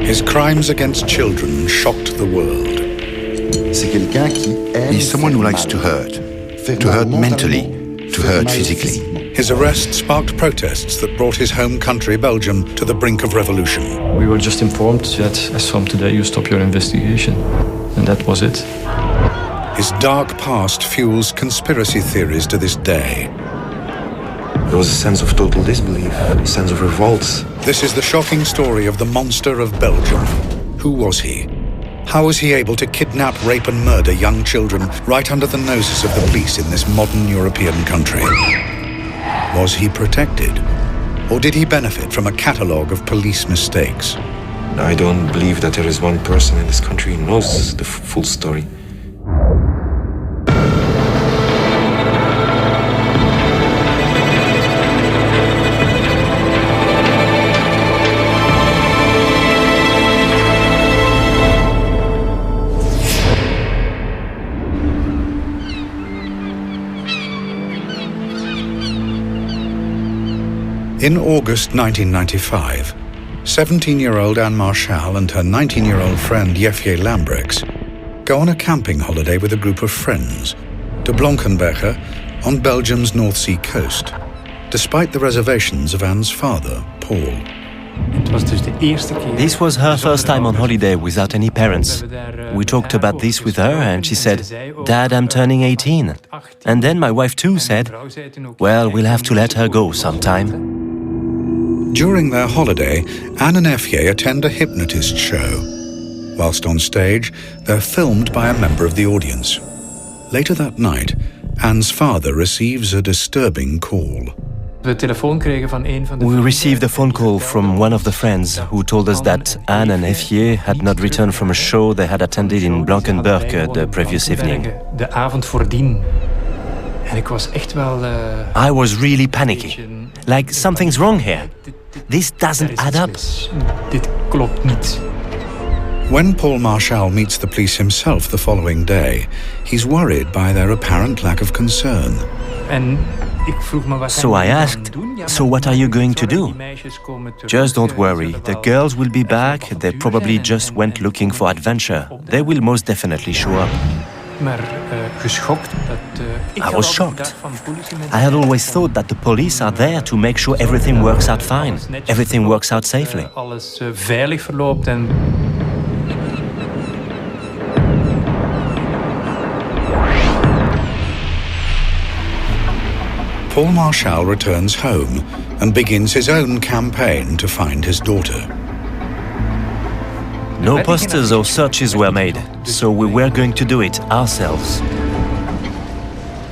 His crimes against children shocked the world. He's someone who likes to hurt mentally, to hurt physically. His arrest sparked protests that brought his home country, Belgium, to the brink of revolution. We were just informed that as from today you stop your investigation. And that was it. His dark past fuels conspiracy theories to this day. There was a sense of total disbelief, a sense of revolt. This is the shocking story of the monster of Belgium. Who was he? How was he able to kidnap, rape and murder young children right under the noses of the police in this modern European country? Was he protected? Or did he benefit from a catalogue of police mistakes? I don't believe that there is one person in this country who knows the full story. In August 1995, 17-year-old Anne Marchal and her 19-year-old friend Jefje Lambrechts go on a camping holiday with a group of friends to Blankenberge on Belgium's North Sea coast, despite the reservations of Anne's father, Paul. This was her first time on holiday without any parents. We talked about this with her and she said, "Dad, I'm turning 18. And then my wife too said, "Well, we'll have to let her go sometime." During their holiday, Anne and Jefje attend a hypnotist show. Whilst on stage, they're filmed by a member of the audience. Later that night, Anne's father receives a disturbing call. We received a phone call from one of the friends who told us that Anne and Jefje had not returned from a show they had attended in Blankenberge the previous evening. I was really panicky. Like, something's wrong here. This doesn't add up. When Paul Marchal meets the police himself the following day, he's worried by their apparent lack of concern. So I asked, "So what are you going to do?" "Just don't worry, the girls will be back. They probably just went looking for adventure. They will most definitely show up." I was shocked. I had always thought that the police are there to make sure everything works out fine, everything works out safely. Paul Marchal returns home and begins his own campaign to find his daughter. No posters or searches were made, so we were going to do it ourselves.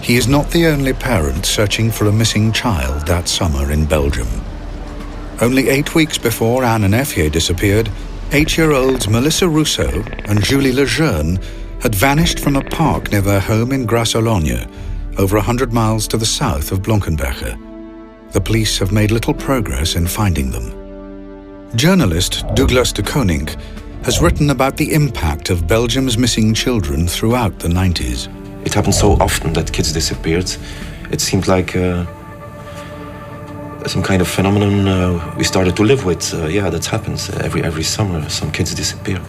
He is not the only parent searching for a missing child that summer in Belgium. Only 8 weeks before Anne and Jefje disappeared, 8-year-olds Melissa Rousseau and Julie Lejeune had vanished from a park near their home in Grasse-Ologne, over 100 miles to the south of Blankenberge. The police have made little progress in finding them. Journalist Douglas de Koning has written about the impact of Belgium's missing children throughout the 90s. It happened so often that kids disappeared. It seemed like some kind of phenomenon we started to live with. Yeah, that happens every summer. Some kids disappear.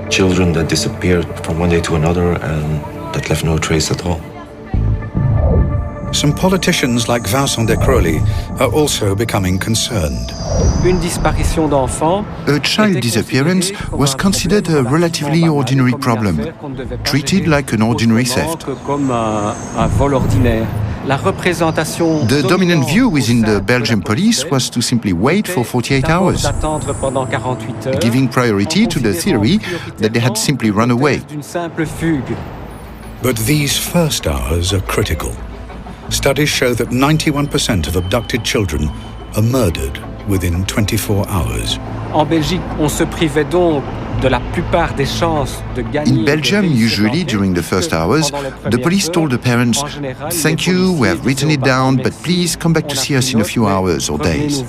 Children that disappeared from one day to another and that left no trace at all. Some politicians like Vincent de Crowley are also becoming concerned. A child disappearance was considered a relatively ordinary problem, treated like an ordinary theft. The dominant view within the Belgian police was to simply wait for 48 hours, giving priority to the theory that they had simply run away. But these first hours are critical. Studies show that 91% of abducted children are murdered within 24 hours. In Belgium, usually during the first hours, the police told the parents, "Thank you, we have written it down, but please come back to see us in a few hours or days."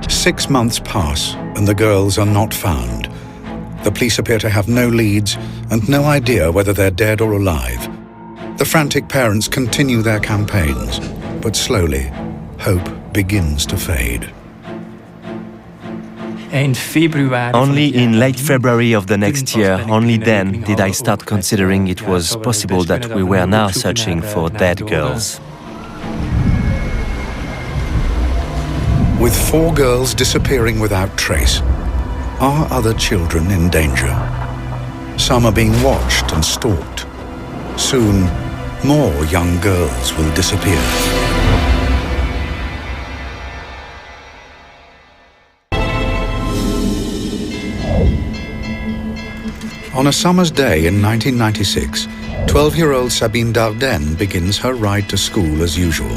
6 months pass and the girls are not found. The police appear to have no leads and no idea whether they're dead or alive. The frantic parents continue their campaigns, but slowly, hope begins to fade. Only in late February of the next year, only then did I start considering it was possible that we were now searching for dead girls. With 4 girls disappearing without trace, are other children in danger? Some are being watched and stalked. Soon, more young girls will disappear. On a summer's day in 1996, 12-year-old Sabine Dardenne begins her ride to school as usual.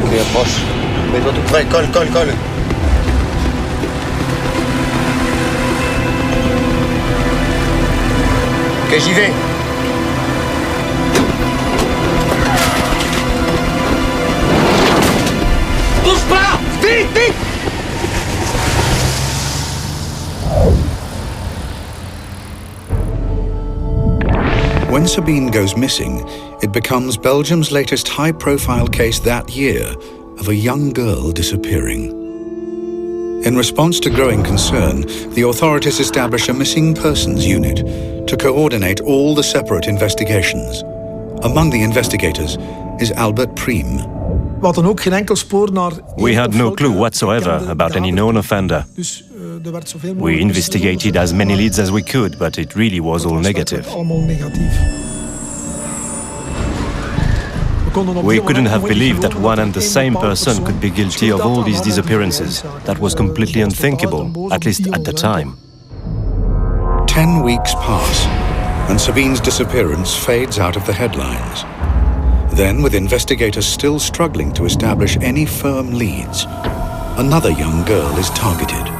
Ok, approche. Mets-toi tout près, colle. Ok, j'y vais. When Sabine goes missing, it becomes Belgium's latest high-profile case that year of a young girl disappearing. In response to growing concern, the authorities establish a missing persons unit to coordinate all the separate investigations. Among the investigators is Albert Priem. We had no clue whatsoever about any known offender. We investigated as many leads as we could, but it really was all negative. We couldn't have believed that one and the same person could be guilty of all these disappearances. That was completely unthinkable, at least at the time. 10 weeks pass, and Sabine's disappearance fades out of the headlines. Then, with investigators still struggling to establish any firm leads, another young girl is targeted.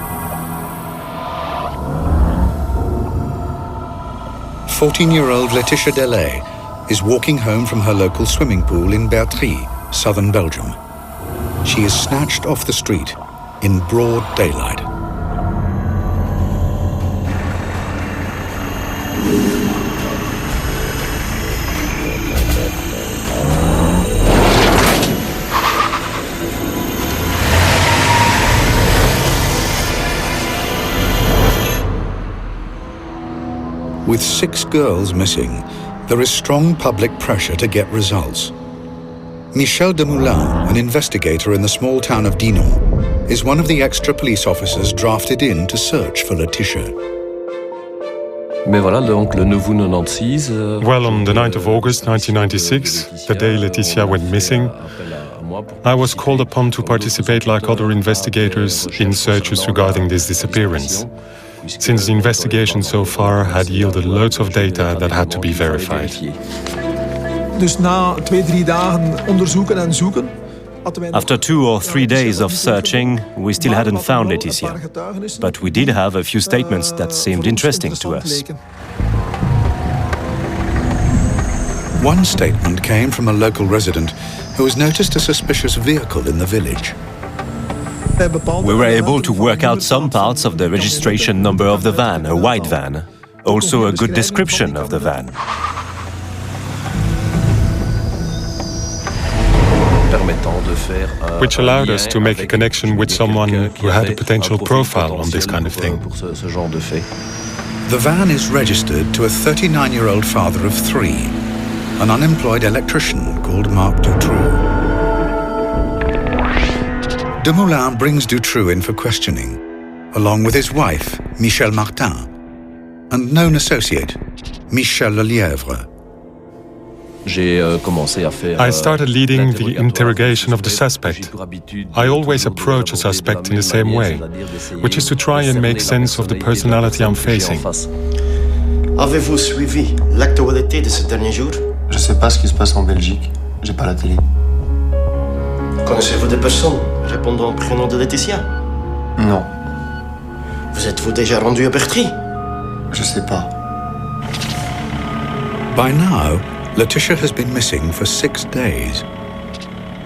14-year-old Laetitia Delay is walking home from her local swimming pool in Bertry, southern Belgium. She is snatched off the street in broad daylight. With 6 girls missing, there is strong public pressure to get results. Michel Demoulin, an investigator in the small town of Dinan, is one of the extra police officers drafted in to search for Laetitia. Well, on the 9th of August 1996, the day Laetitia went missing, I was called upon to participate like other investigators in searches regarding this disappearance, since the investigation so far had yielded loads of data that had to be verified. After 2 or 3 days of searching, we still hadn't found Laetitia, but we did have a few statements that seemed interesting to us. One statement came from a local resident who has noticed a suspicious vehicle in the village. We were able to work out some parts of the registration number of the van, a white van, also a good description of the van. Which allowed us to make a connection with someone who had a potential profile on this kind of thing. The van is registered to a 39-year-old father of 3, an unemployed electrician called Marc Dutroux. Demoulin brings Dutroux in for questioning, along with his wife, Michel Martin, and known associate, Michel Lelièvre. I started leading the interrogation of the suspect. I always approach a suspect in the same way, which is to try and make sense of the personality I'm facing. Avez-vous suivi l'actualité de ces derniers jours? Je sais pas ce qui se passe en Belgique. J'ai pas la télé. Connaissez-vous des personnes répondant au prénom de Laetitia? Non. Vous êtes-vous déjà rendu à Bertry? Je sais pas. By now, Laetitia has been missing for 6 days.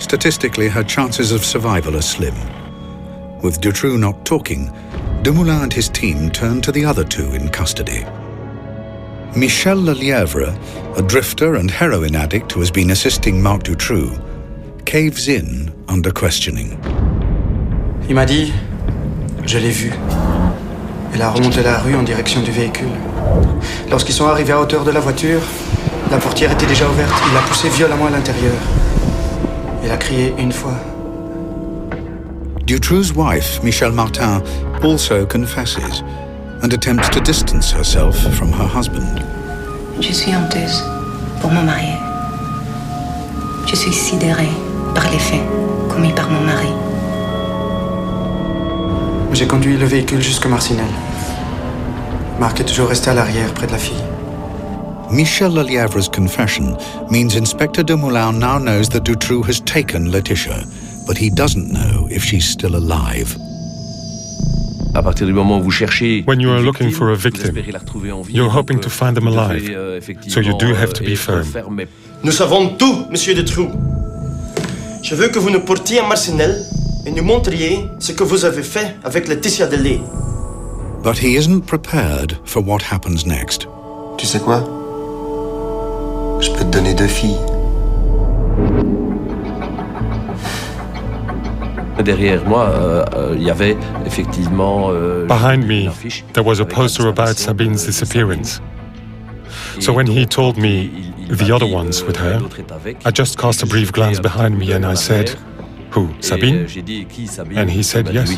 Statistically, her chances of survival are slim. With Dutroux not talking, Dumoulin and his team turned to the other two in custody. Michel Lelièvre, a drifter and heroin addict who has been assisting Marc Dutroux, caves in under questioning. Il m'a dit, je l'ai vu. Il a remonté la rue en direction du véhicule. Lorsqu'ils sont arrivés à hauteur de la voiture, la portière était déjà ouverte. Il l'a poussé violemment à l'intérieur. Il a crié une fois. Dutroux's wife, Michelle Martin, also confesses and attempts to distance herself from her husband. Je suis honteuse pour mon mari. Je suis sidérée par les faits commis par mon mari. J'ai conduit le véhicule jusqu'à Marcinelle. Marc est toujours resté à l'arrière, près de la fille. Michel Lelièvre's confession means Inspector Dumoulin now knows that Dutroux has taken Laetitia, but he doesn't know if she's still alive. When you are looking for a victim, you're hoping to find them alive, so you do have to be firm. Nous savons tout, Monsieur Dutroux. Je veux que vous nous portiez à Marcinelle et nous montriez ce que vous avez fait avec Laetitia Delay. But he isn't prepared for what happens next. Tu sais quoi? Je peux te donner 2 filles. Behind me, there was a poster about Sabine's disappearance. So when he told me the other one's with her, I just cast a brief glance behind me and I said, "Who, Sabine?" And he said yes.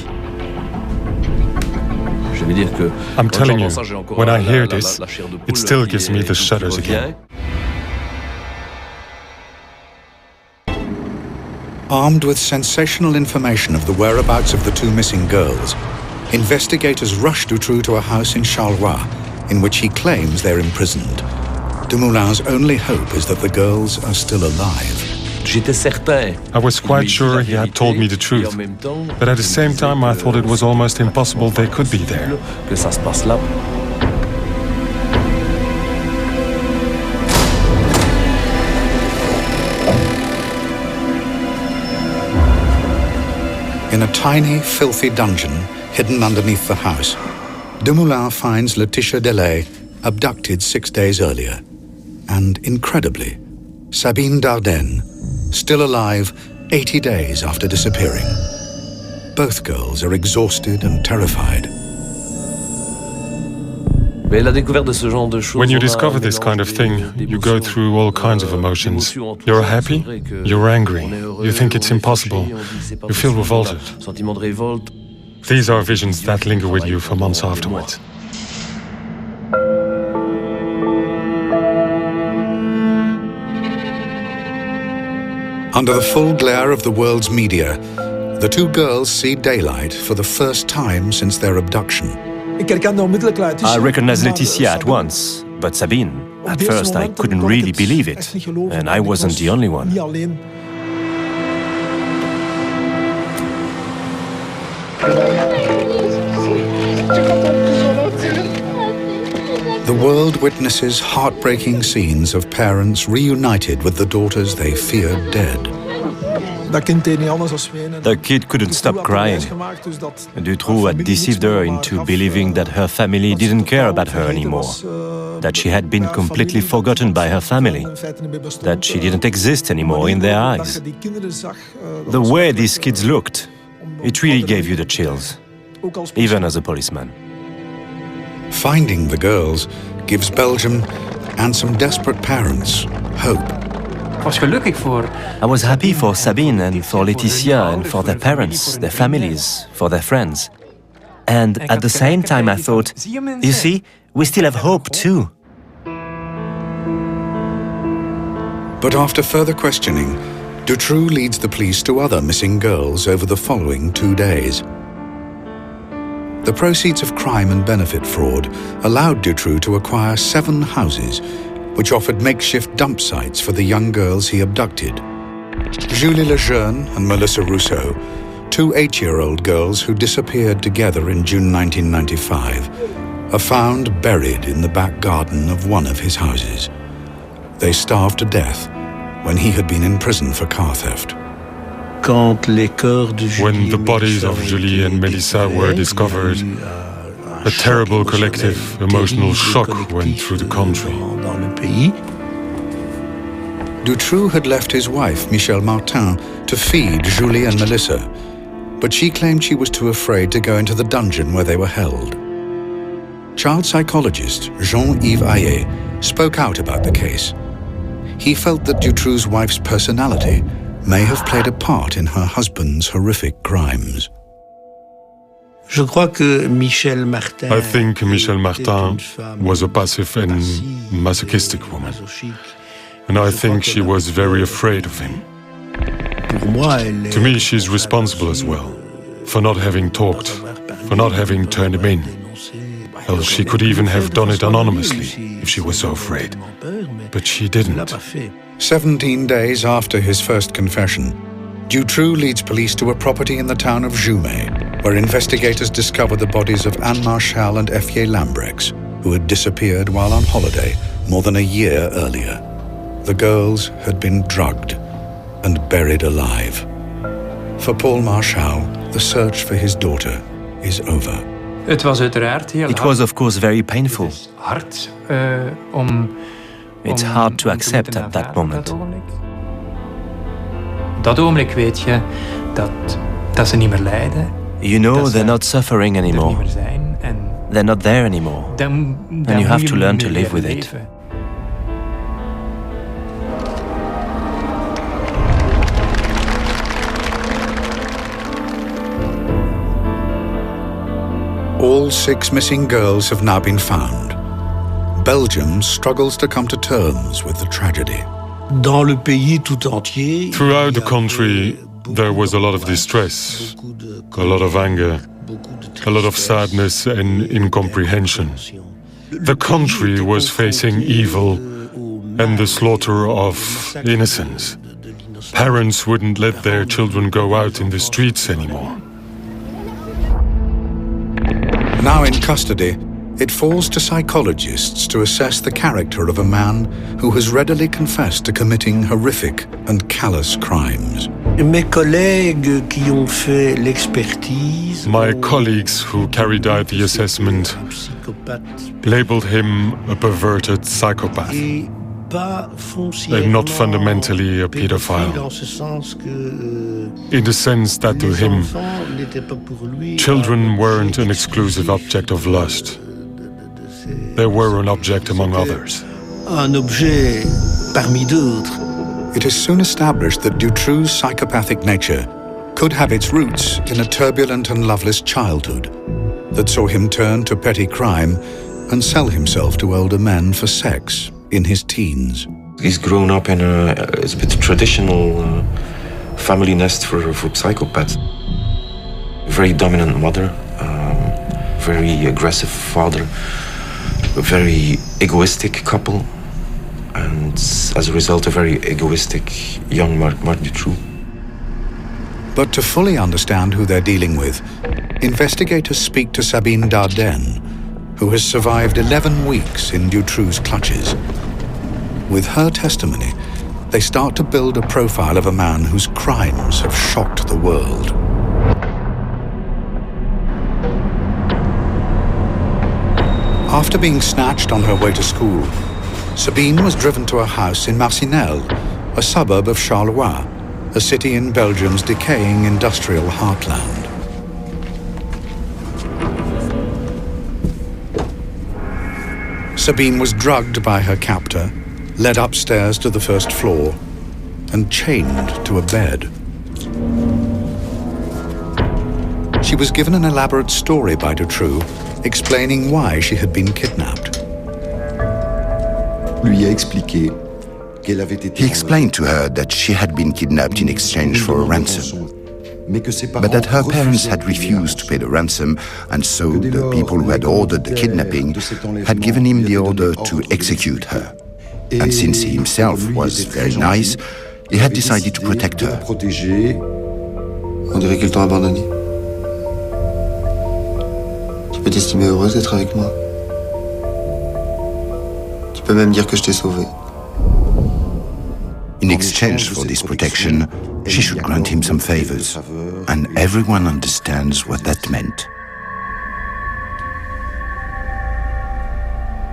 I'm telling you, when I hear this, it still gives me the shudders again. Armed with sensational information of the whereabouts of the 2 missing girls, investigators rush Dutroux to a house in Charleroi, in which he claims they're imprisoned. Dumoulin's only hope is that the girls are still alive. I was quite sure he had told me the truth, but at the same time I thought it was almost impossible they could be there. In a tiny, filthy dungeon hidden underneath the house, Dumoulin finds Laetitia Delay abducted 6 days earlier. And incredibly, Sabine Dardenne, still alive 80 days after disappearing. Both girls are exhausted and terrified. When you discover this kind of thing, you go through all kinds of emotions. You're happy, you're angry, you think it's impossible, you feel revolted. These are visions that linger with you for months afterwards. Under the full glare of the world's media, the 2 girls see daylight for the first time since their abduction. I recognized Laetitia at once, but Sabine, at first I couldn't really believe it, and I wasn't the only one. The world witnesses heartbreaking scenes of parents reunited with the daughters they feared dead. The kid couldn't stop crying. Dutroux had deceived her into believing that her family didn't care about her anymore, that she had been completely forgotten by her family, that she didn't exist anymore in their eyes. The way these kids looked, it really gave you the chills, even as a policeman. Finding the girls gives Belgium and some desperate parents hope. I was happy for Sabine and for Laetitia and for their parents, their families, for their friends. And at the same time I thought, you see, we still have hope too. But after further questioning, Dutroux leads the police to other missing girls over the following 2 days. The proceeds of crime and benefit fraud allowed Dutroux to acquire 7 houses, which offered makeshift dump sites for the young girls he abducted. Julie Lejeune and Melissa Rousseau, 2 8-year-old girls who disappeared together in June 1995, are found buried in the back garden of one of his houses. They starved to death when he had been in prison for car theft. When the bodies of Julie and Melissa were discovered, a terrible collective emotional shock went through the country. Dutroux had left his wife, Michel Martin, to feed Julie and Melissa, but she claimed she was too afraid to go into the dungeon where they were held. Child psychologist Jean-Yves Ayer spoke out about the case. He felt that Dutroux's wife's personality may have played a part in her husband's horrific crimes. I think Michel Martin was a passive and masochistic woman, and I think she was very afraid of him. To me, she's responsible as well, for not having talked, for not having turned him in. Well, she could even have done it anonymously if she was so afraid, but she didn't. 17 days after his first confession, Dutroux leads police to a property in the town of Jumet, where investigators discover the bodies of Anne Marchal and Effier Lambrex, who had disappeared while on holiday more than a year earlier. The girls had been drugged and buried alive. For Paul Marchal, the search for his daughter is over. It was, of course, very painful. It's hard to accept at that moment. You know they're not suffering anymore. They're not there anymore. And you have to learn to live with it. All 6 missing girls have now been found. Belgium struggles to come to terms with the tragedy. Throughout the country, there was a lot of distress, a lot of anger, a lot of sadness and incomprehension. The country was facing evil and the slaughter of innocents. Parents wouldn't let their children go out in the streets anymore. Now in custody, it falls to psychologists to assess the character of a man who has readily confessed to committing horrific and callous crimes. My colleagues who carried out the assessment labeled him a perverted psychopath, and not fundamentally a pedophile, in the sense that to him, children weren't an exclusive object of lust. They were an object among others. It is soon established that Dutroux's psychopathic nature could have its roots in a turbulent and loveless childhood that saw him turn to petty crime and sell himself to older men for sex in his teens. He's grown up in a bit traditional family nest for psychopaths. Very dominant mother, very aggressive father, a very egoistic couple, and as a result, a very egoistic young Marc Dutroux. But to fully understand who they're dealing with, investigators speak to Sabine Dardenne, who has survived 11 weeks in Dutroux's clutches. With her testimony, they start to build a profile of a man whose crimes have shocked the world. After being snatched on her way to school, Sabine was driven to a house in Marcinelle, a suburb of Charleroi, a city in Belgium's decaying industrial heartland. Sabine was drugged by her captor, led upstairs to the first floor, and chained to a bed. She was given an elaborate story by Dutroux, explaining why she had been kidnapped. He explained to her that she had been kidnapped in exchange for a ransom, but that her parents had refused to pay the ransom, and so the people who had ordered the kidnapping had given him the order to execute her. And since he himself was very nice, he had decided to protect her. On dirait qu'ils t'ont abandonné. Tu peux t'estimer heureuse d'être avec moi. Tu peux même dire que je t'ai sauvée. In exchange for this protection, she should grant him some favors, and everyone understands what that meant.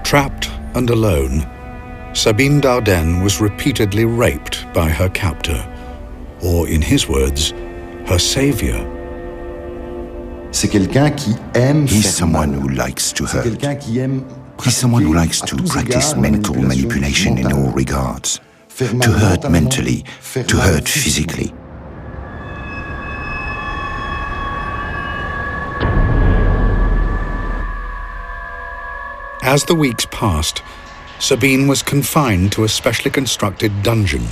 Trapped and alone, Sabine Dardenne was repeatedly raped by her captor, or in his words, her savior. He's someone who likes to hurt. He's someone who likes to practice mental manipulation in all regards. To hurt mentally, to hurt physically. As the weeks passed, Sabine was confined to a specially constructed dungeon,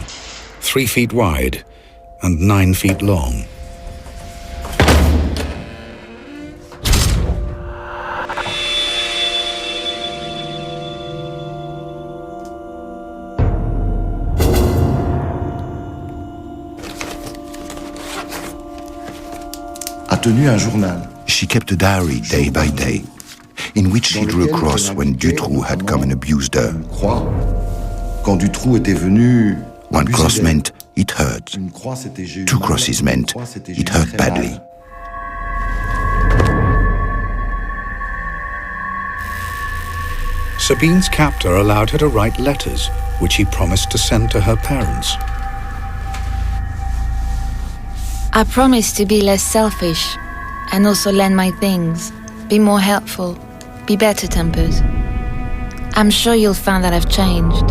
3 feet wide and 9 feet long. She kept a diary day by day, in which she drew a cross when Dutroux had come and abused her. One cross meant it hurt. 2 crosses meant it hurt badly. Sabine's captor allowed her to write letters, which he promised to send to her parents. I promise to be less selfish and also lend my things, be more helpful, be better-tempered. I'm sure you'll find that I've changed.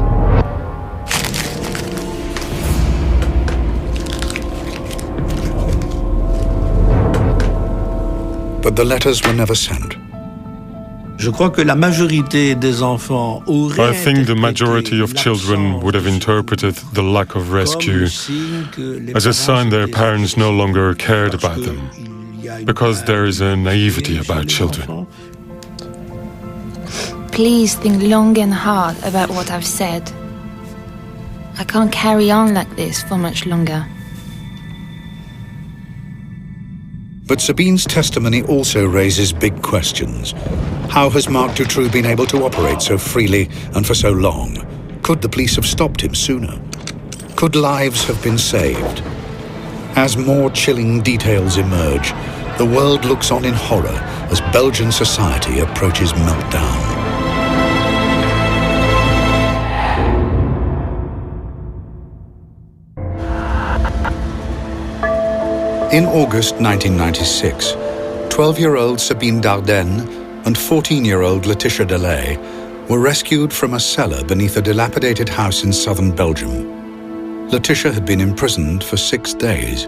But the letters were never sent. I think the majority of children would have interpreted the lack of rescue as a sign their parents no longer cared about them, because there is a naivety about children. Please think long and hard about what I've said. I can't carry on like this for much longer. But Sabine's testimony also raises big questions. How has Marc Dutroux been able to operate so freely and for so long? Could the police have stopped him sooner? Could lives have been saved? As more chilling details emerge, the world looks on in horror as Belgian society approaches meltdown. In August 1996, 12-year-old Sabine Dardenne and 14-year-old Laetitia Delay were rescued from a cellar beneath a dilapidated house in southern Belgium. Laetitia had been imprisoned for 6 days,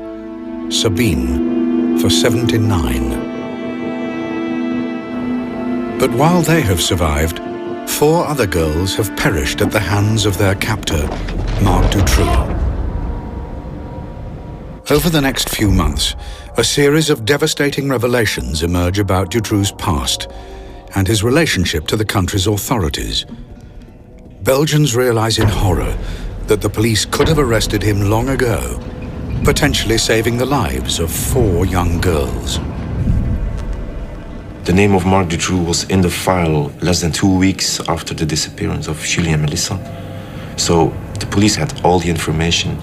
Sabine for 79. But while they have survived, 4 other girls have perished at the hands of their captor, Marc Dutroux. Over the next few months, a series of devastating revelations emerge about Dutroux's past and his relationship to the country's authorities. Belgians realize in horror that the police could have arrested him long ago, potentially saving the lives of 4 young girls. The name of Marc Dutroux was in the file less than 2 weeks after the disappearance of Julie and Melissa. So the police had all the information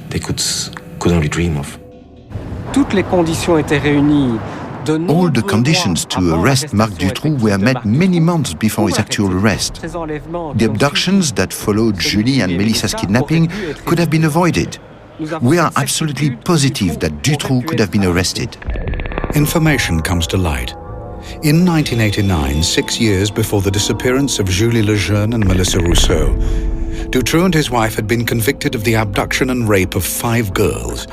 they could only dream of. All the conditions to arrest Marc Dutroux were met many months before his actual arrest. The abductions that followed Julie and Melissa's kidnapping could have been avoided. We are absolutely positive that Dutroux could have been arrested. Information comes to light. In 1989, 6 years before the disappearance of Julie Lejeune and Melissa Rousseau, Dutroux and his wife had been convicted of the abduction and rape of 5 girls.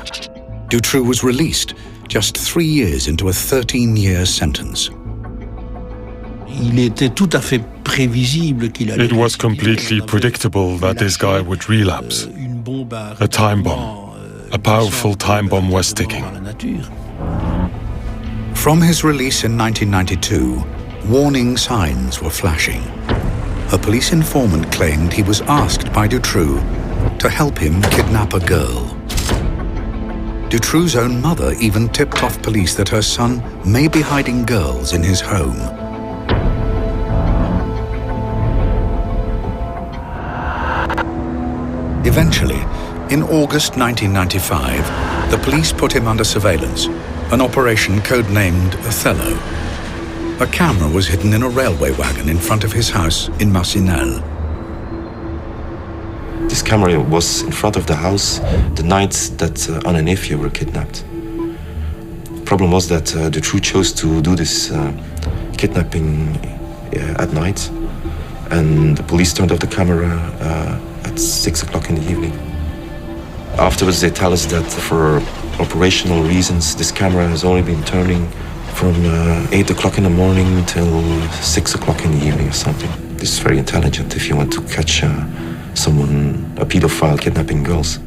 Dutroux was released just 3 years into a 13-year sentence. It was completely predictable that this guy would relapse. A time bomb, a powerful time bomb was ticking. From his release in 1992, warning signs were flashing. A police informant claimed he was asked by Dutroux to help him kidnap a girl. Dutroux's own mother even tipped off police that her son may be hiding girls in his home. Eventually, in August 1995, the police put him under surveillance, an operation codenamed Othello. A camera was hidden in a railway wagon in front of his house in Marcinelle. This camera was in front of the house the night that Anne and Efje were kidnapped. The problem was that Dutroux chose to do this kidnapping at night, and the police turned off the camera at 6 o'clock in the evening. Afterwards, they tell us that for operational reasons, this camera has only been turning from 8 o'clock in the morning till 6 o'clock in the evening or something. This is very intelligent if you want to catch someone, a pedophile, kidnapping girls.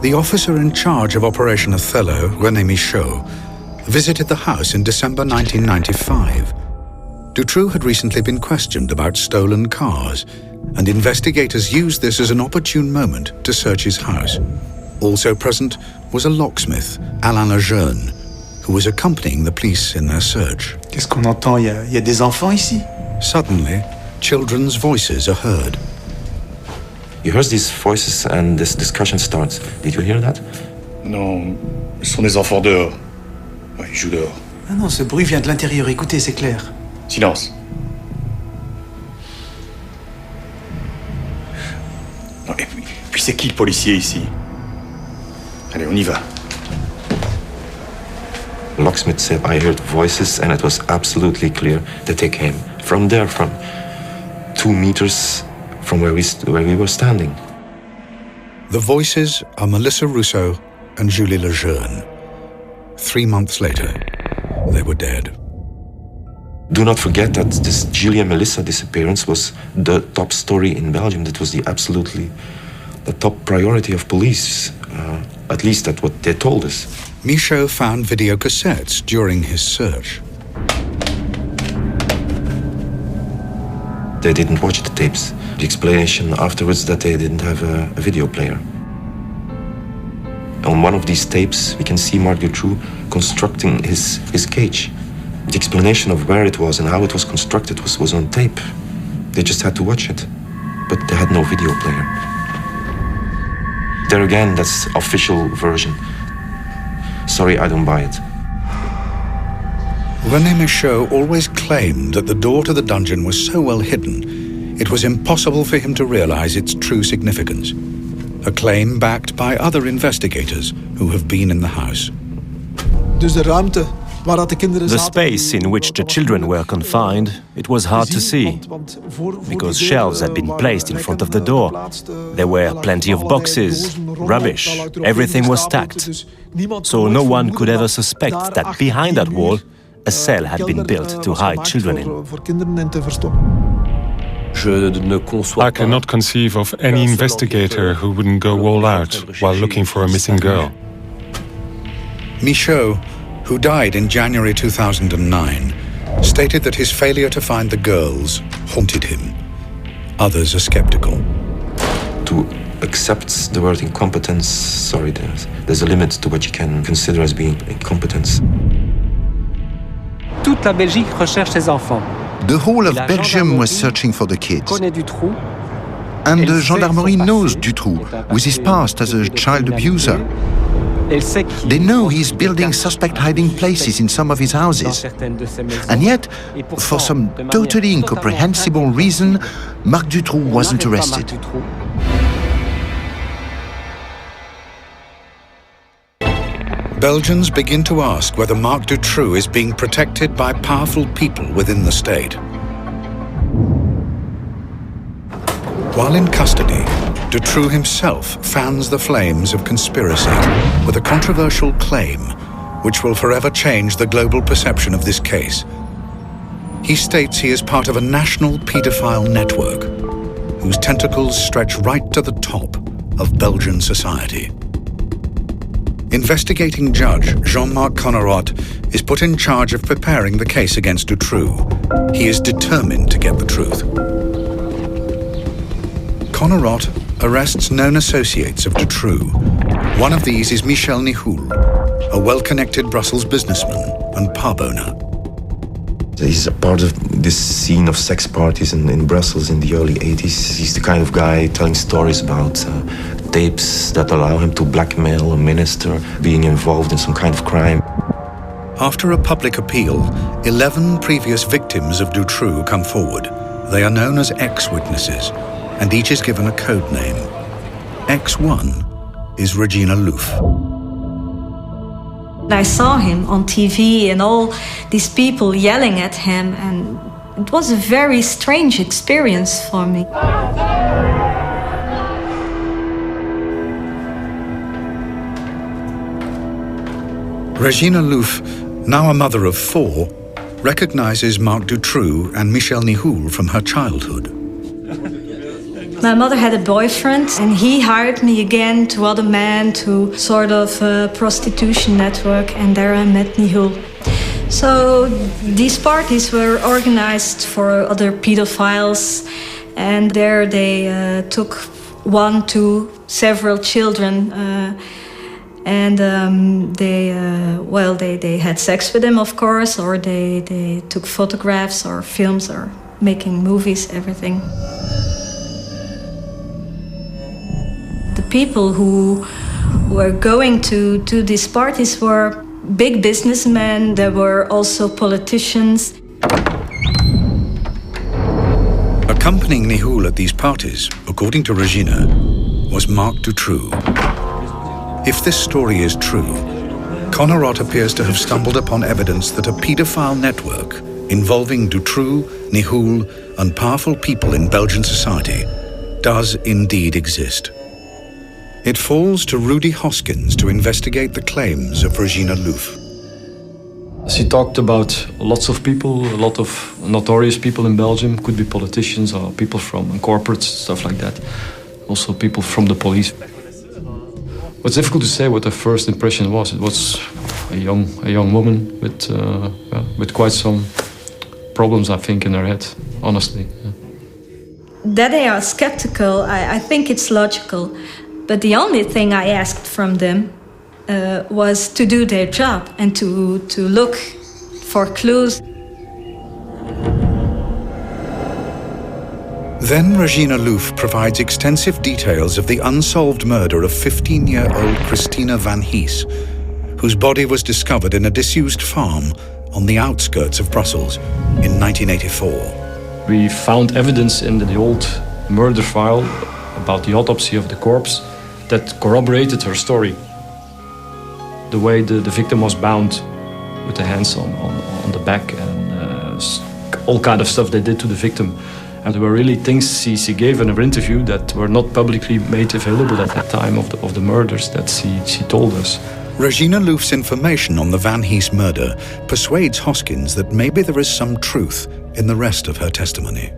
The officer in charge of Operation Othello, René Michaud, visited the house in December 1995. Dutroux had recently been questioned about stolen cars, and investigators used this as an opportune moment to search his house. Also present was a locksmith, Alain Lejeune, who was accompanying the police in their search. Qu'est-ce qu'on entend? Il y a des enfants ici? Suddenly, children's voices are heard. You heard these voices and this discussion starts. Did you hear that? Non, ce sont des enfants dehors. Ouais, ils jouent dehors. Ah non, ce bruit vient de l'intérieur. Écoutez, c'est clair. Silence. Non, et puis c'est qui le policier ici? Allez, on y va. The locksmith said, I heard voices and it was absolutely clear that they came from there, from 2 meters from where we were standing. The voices are Melissa Rousseau and Julie Lejeune. 3 months later, they were dead. Do not forget that this Julie and Melissa disappearance was the top story in Belgium. That was the top priority of police, at least that's what they told us. Michaud found video cassettes during his search. They didn't watch the tapes. The explanation afterwards that they didn't have a video player. On one of these tapes, we can see Marc Dutroux constructing his cage. The explanation of where it was and how it was constructed was on tape. They just had to watch it, but they had no video player. There again, that's official version. Sorry, I don't buy it. René Michaud always claimed that the door to the dungeon was so well hidden, it was impossible for him to realize its true significance. A claim backed by other investigators who have been in the house. The space in which the children were confined, it was hard to see, because shelves had been placed in front of the door. There were plenty of boxes, rubbish, everything was stacked. So no one could ever suspect that behind that wall, a cell had been built to hide children in. I cannot conceive of any investigator who wouldn't go all out while looking for a missing girl. Michaud, who died in January 2009, stated that his failure to find the girls haunted him. Others are skeptical. To accept the word incompetence, sorry, there's a limit to what you can consider as being incompetence. Toute la Belgique recherche ses enfants. The whole of Belgium was searching for the kids. And the gendarmerie knows Dutroux, with his past as a child abuser. They know he's building suspect hiding places in some of his houses. And yet, for some totally incomprehensible reason, Marc Dutroux wasn't arrested. Belgians begin to ask whether Marc Dutroux is being protected by powerful people within the state. While in custody, Dutroux himself fans the flames of conspiracy with a controversial claim which will forever change the global perception of this case. He states he is part of a national paedophile network whose tentacles stretch right to the top of Belgian society. Investigating judge Jean-Marc Connerot is put in charge of preparing the case against Dutroux. He is determined to get the truth. Connerot arrests known associates of Dutroux. One of these is Michel Nihoul, a well-connected Brussels businessman and pub owner. He's a part of this scene of sex parties in Brussels in the early 80s. He's the kind of guy telling stories about tapes that allow him to blackmail a minister, being involved in some kind of crime. After a public appeal, 11 previous victims of Dutroux come forward. They are known as ex-witnesses, and each is given a code name. X1 is Regina Louf. I saw him on TV and all these people yelling at him, and it was a very strange experience for me. Regina Louf, now a mother of 4, recognizes Marc Dutroux and Michel Nihoul from her childhood. My mother had a boyfriend, and he hired me again to other men, to sort of a prostitution network, and there I met Nihoul. So these parties were organized for other pedophiles, and there they took 1 to several children, and they had sex with them, of course, or they took photographs or films or making movies, everything. The people who were going to these parties were big businessmen. There were also politicians. Accompanying Nihoul at these parties, according to Regina, was Marc Dutroux. If this story is true, Connerot appears to have stumbled upon evidence that a paedophile network involving Dutroux, Nihoul, and powerful people in Belgian society does indeed exist. It falls to Rudy Hoskins to investigate the claims of Regina Louf. She talked about lots of people, a lot of notorious people in Belgium, could be politicians or people from corporates, stuff like that. Also people from the police. It's difficult to say what her first impression was. It was a young woman with quite some problems, I think, in her head, honestly. Yeah. That they are skeptical, I think it's logical. But the only thing I asked from them was to do their job and to look for clues. Then Regina Louf provides extensive details of the unsolved murder of 15-year-old Christina van Hees, whose body was discovered in a disused farm on the outskirts of Brussels in 1984. We found evidence in the old murder file about the autopsy of the corpse that corroborated her story. The way the victim was bound with the hands on the back and all kind of stuff they did to the victim. And there were really things she gave in her interview that were not publicly made available at that time of the murders that she told us. Regina Louf's information on the Van Hees murder persuades Hoskins that maybe there is some truth in the rest of her testimony.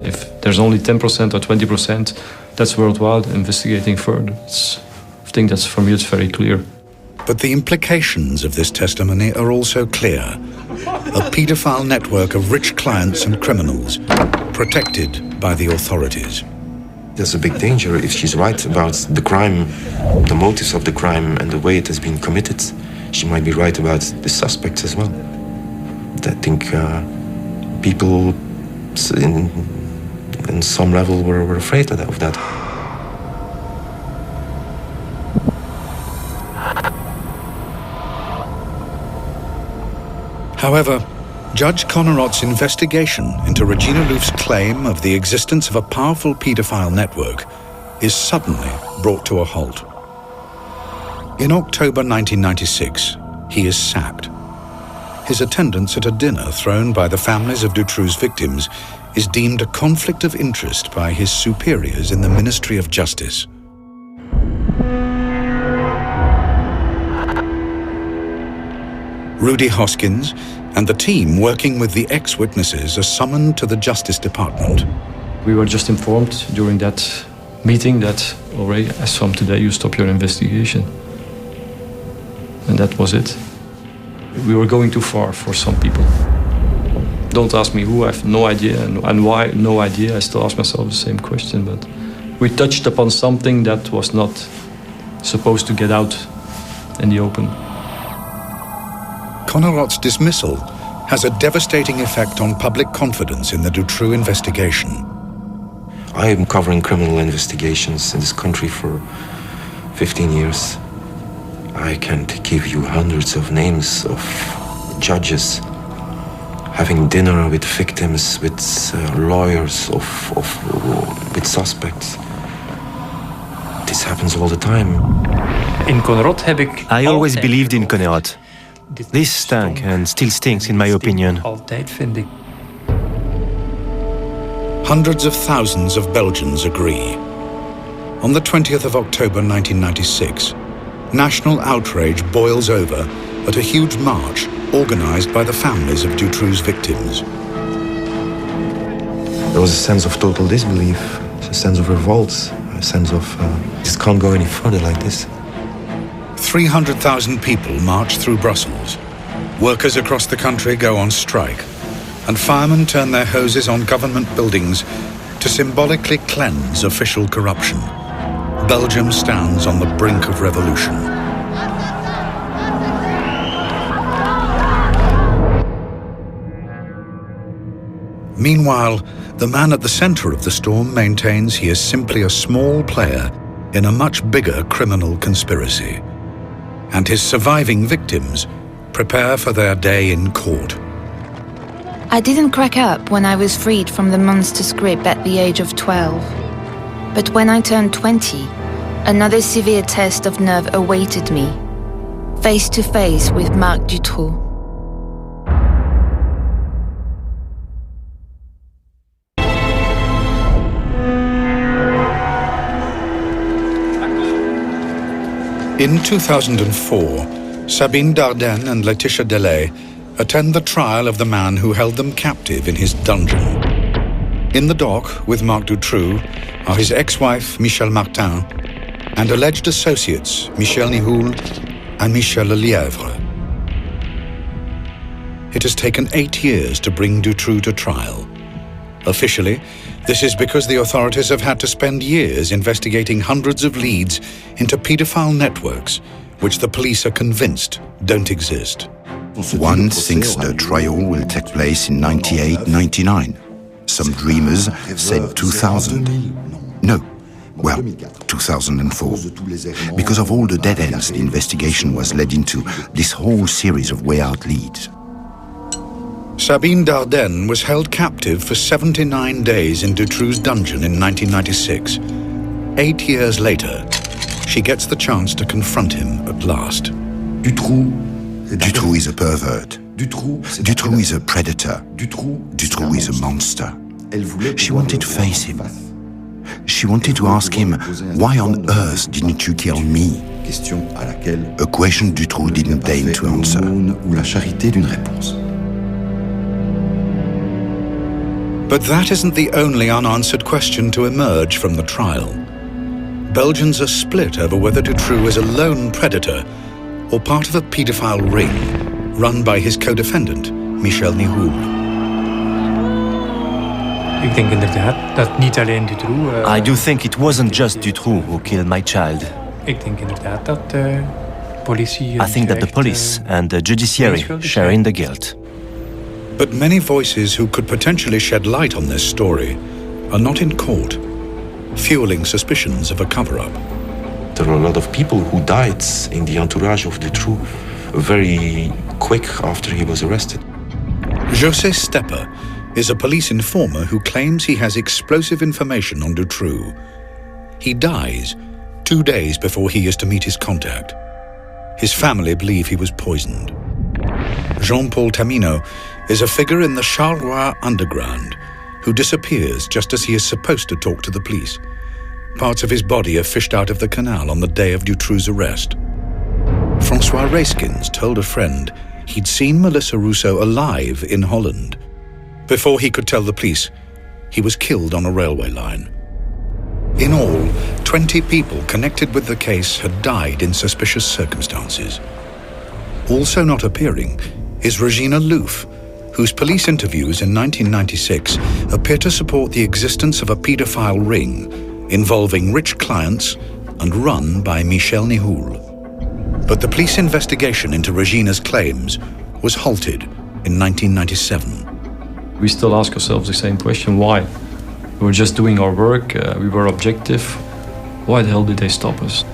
If there's only 10% or 20%, that's worthwhile investigating further. I think that's, for me, it's very clear. But the implications of this testimony are also clear. A paedophile network of rich clients and criminals, protected by the authorities. There's a big danger if she's right about the crime, the motives of the crime and the way it has been committed. She might be right about the suspects as well. I think people in some level were afraid of that. However, Judge Connerot's investigation into Regina Louf's claim of the existence of a powerful paedophile network is suddenly brought to a halt. In October 1996, he is sacked. His attendance at a dinner thrown by the families of Dutroux's victims is deemed a conflict of interest by his superiors in the Ministry of Justice. Rudy Hoskins and the team working with the ex-witnesses are summoned to the Justice Department. We were just informed during that meeting that already, as from today, you stop your investigation. And that was it. We were going too far for some people. Don't ask me who, I have no idea, and why, no idea. I still ask myself the same question, but we touched upon something that was not supposed to get out in the open. Connerot's dismissal has a devastating effect on public confidence in the Dutroux investigation. I am covering criminal investigations in this country for 15 years. I can't give you hundreds of names of judges having dinner with victims, with lawyers, with suspects. This happens all the time. In Connerot heb ik I always believed in Connerot. This stank and still stinks in my opinion. Altijd vind ik. Hundreds of thousands of Belgians agree. On the 20th of October 1996, national outrage boils over at a huge march organized by the families of Dutroux' victims. There was a sense of total disbelief, a sense of revolt, a sense of this can't go any further like this. 300,000 people march through Brussels. Workers across the country go on strike, and firemen turn their hoses on government buildings to symbolically cleanse official corruption. Belgium stands on the brink of revolution. Meanwhile, the man at the center of the storm maintains he is simply a small player in a much bigger criminal conspiracy. And his surviving victims prepare for their day in court. I didn't crack up when I was freed from the monster's grip at the age of 12. But when I turned 20, another severe test of nerve awaited me, face to face with Marc Dutroux. In 2004, Sabine Dardenne and Laetitia Delay attend the trial of the man who held them captive in his dungeon. In the dock with Marc Dutroux are his ex-wife Michel Martin and alleged associates Michel Nihoul and Michel Lelièvre. It has taken 8 years to bring Dutroux to trial. Officially, this is because the authorities have had to spend years investigating hundreds of leads into paedophile networks, which the police are convinced don't exist. One thinks the trial will take place in 98-99. Some dreamers said 2000. No, well, 2004. Because of all the dead ends the investigation was led into, this whole series of way out leads. Sabine Dardenne was held captive for 79 days in Dutroux' dungeon in 1996. 8 years later, she gets the chance to confront him at last. Dutroux is a pervert. Dutroux is a predator. Dutroux is a monster. She wanted to face him. She wanted to ask him, why on earth didn't you kill me? A question Dutroux didn't deign to answer. But that isn't the only unanswered question to emerge from the trial. Belgians are split over whether Dutroux is a lone predator or part of a paedophile ring run by his co-defendant, Michel Nihoul. Ik denk inderdaad dat niet alleen Dutroux... I do think it wasn't just Dutroux who killed my child. Ik denk inderdaad dat de politie... I think that the police and the judiciary share in the guilt. But many voices who could potentially shed light on this story are not in court, fueling suspicions of a cover-up. There are a lot of people who died in the entourage of Dutroux very quick after he was arrested. José Stepper is a police informer who claims he has explosive information on Dutroux. He dies 2 days before he is to meet his contact. His family believe he was poisoned. Jean-Paul Tamino is a figure in the Charleroi underground who disappears just as he is supposed to talk to the police. Parts of his body are fished out of the canal on the day of Dutroux' arrest. François Rayskins told a friend he'd seen Melissa Rousseau alive in Holland. Before he could tell the police, he was killed on a railway line. In all, 20 people connected with the case had died in suspicious circumstances. Also not appearing is Regina Louf, whose police interviews in 1996 appear to support the existence of a paedophile ring involving rich clients and run by Michel Nihoul. But the police investigation into Regina's claims was halted in 1997. We still ask ourselves the same question, why? We were just doing our work, we were objective. Why the hell did they stop us?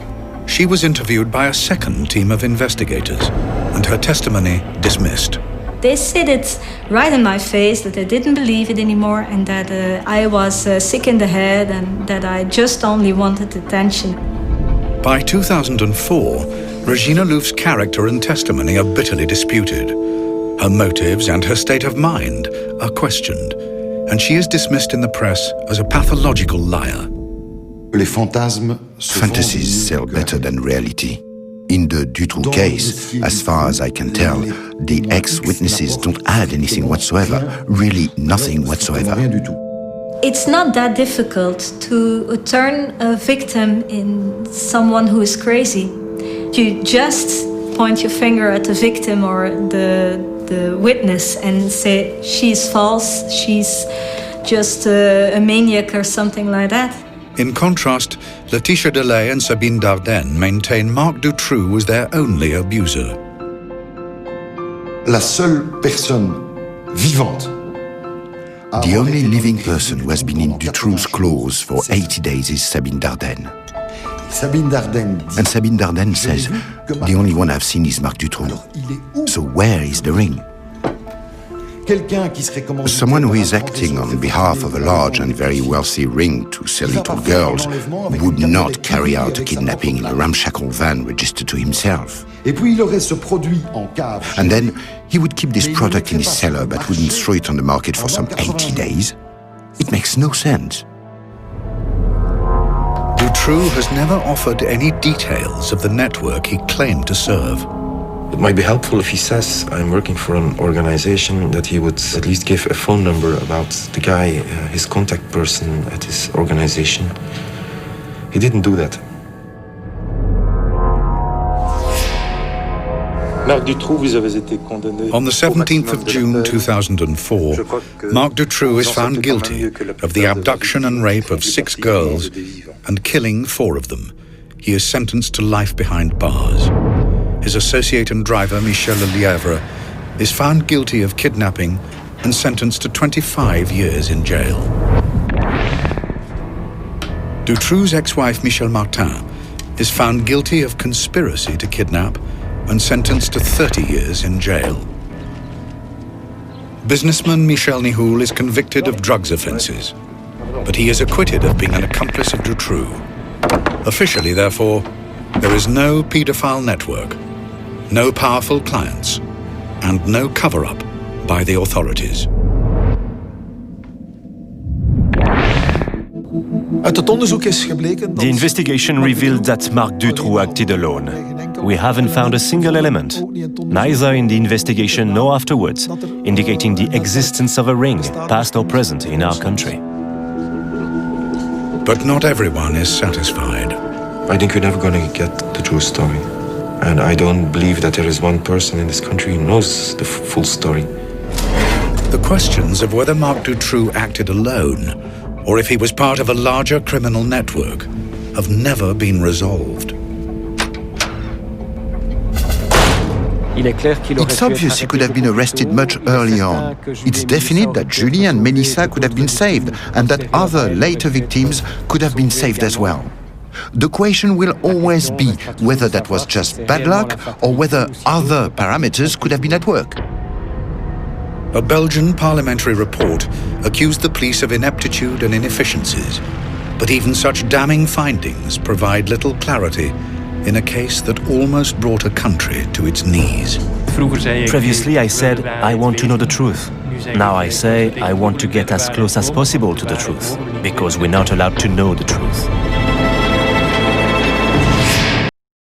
She was interviewed by a second team of investigators, and her testimony dismissed. They said it right in my face that they didn't believe it anymore and that I was sick in the head and that I just only wanted attention. By 2004, Regina Louf's character and testimony are bitterly disputed. Her motives and her state of mind are questioned, and she is dismissed in the press as a pathological liar. Fantasies sell better than reality. In the Dutroux case, as far as I can tell, the ex-witnesses don't add anything whatsoever, really nothing whatsoever. It's not that difficult to turn a victim in someone who is crazy. You just point your finger at the victim or the witness and say, she's false, she's just a maniac or something like that. In contrast, Laetitia Delay and Sabine Dardenne maintain Marc Dutroux was their only abuser. La seule personne vivante. The only living person who has been in Dutroux's claws for 80 days is Sabine Dardenne. And Sabine Dardenne says, the only one I've seen is Marc Dutroux. So where is the ring? Someone who is acting on behalf of a large and very wealthy ring to sell little girls would not carry out a kidnapping in a ramshackle van registered to himself. And then he would keep this product in his cellar but wouldn't throw it on the market for some 80 days. It makes no sense. Dutroux has never offered any details of the network he claimed to serve. It might be helpful if he says, I'm working for an organization, that he would at least give a phone number about the guy, his contact person at his organization. He didn't do that. On the 17th of June 2004, Marc Dutroux is found guilty of the abduction and rape of 6 girls and killing 4 of them. He is sentenced to life behind bars. His associate and driver, Michel Lelièvre, is found guilty of kidnapping and sentenced to 25 years in jail. Dutroux's ex-wife, Michel Martin, is found guilty of conspiracy to kidnap and sentenced to 30 years in jail. Businessman Michel Nihoul is convicted of drugs offences, but he is acquitted of being an accomplice of Dutroux. Officially, therefore, there is no paedophile network, no powerful clients, and no cover-up by the authorities. The investigation revealed that Marc Dutroux acted alone. We haven't found a single element, neither in the investigation nor afterwards, indicating the existence of a ring, past or present, in our country. But not everyone is satisfied. I think we're never going to get the true story. And I don't believe that there is one person in this country who knows the full story. The questions of whether Marc Dutroux acted alone or if he was part of a larger criminal network have never been resolved. It's obvious he could have been arrested much earlier on. It's definite that Julie and Melissa could have been saved and that other later victims could have been saved as well. The question will always be whether that was just bad luck or whether other parameters could have been at work. A Belgian parliamentary report accused the police of ineptitude and inefficiencies, but even such damning findings provide little clarity in a case that almost brought a country to its knees. Previously I said, I want to know the truth. Now I say, I want to get as close as possible to the truth, because we're not allowed to know the truth.